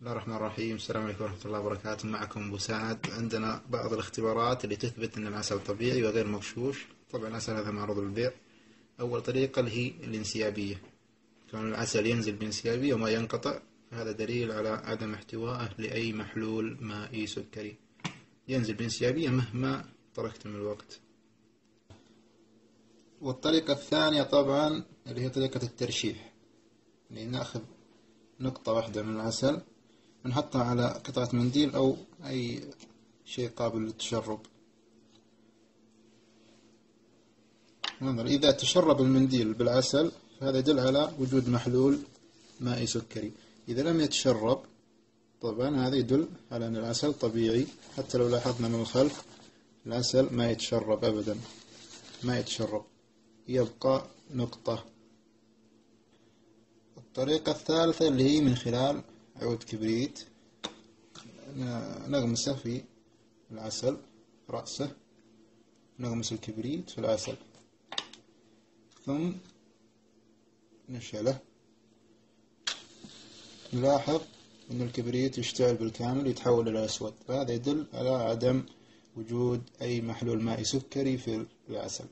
الله الرحمن الرحيم. السلام عليكم ورحمة الله وبركاته. معكم أبو سعد. عندنا بعض الاختبارات اللي تثبت أن العسل طبيعي وغير مغشوش. طبعا العسل هذا معروض للبيع. أول طريقة اللي هي الانسيابية، كون العسل ينزل بانسيابية وما ينقطع، فهذا دليل على عدم احتوائه لأي محلول مائي سكري. ينزل بانسيابية مهما تركت من الوقت. والطريقة الثانية طبعا اللي هي طريقة الترشيح، اللي نأخذ نقطة واحدة من العسل ونحطها على قطعة منديل أو أي شيء قابل للتشرب. ننظر إذا تشرب المنديل بالعسل فهذا يدل على وجود محلول مائي سكري. إذا لم يتشرب طبعا هذا يدل على أن العسل طبيعي. حتى لو لاحظنا من الخلف العسل ما يتشرب أبدا، ما يتشرب، يبقى نقطة. الطريقة الثالثة اللي هي من خلال عود كبريت، نغمسه في العسل، رأسه نغمس الكبريت في العسل ثم نشعله. نلاحظ أن الكبريت يشتعل بالكامل يتحول إلى أسود، فهذا يدل على عدم وجود أي محلول مائي سكري في العسل.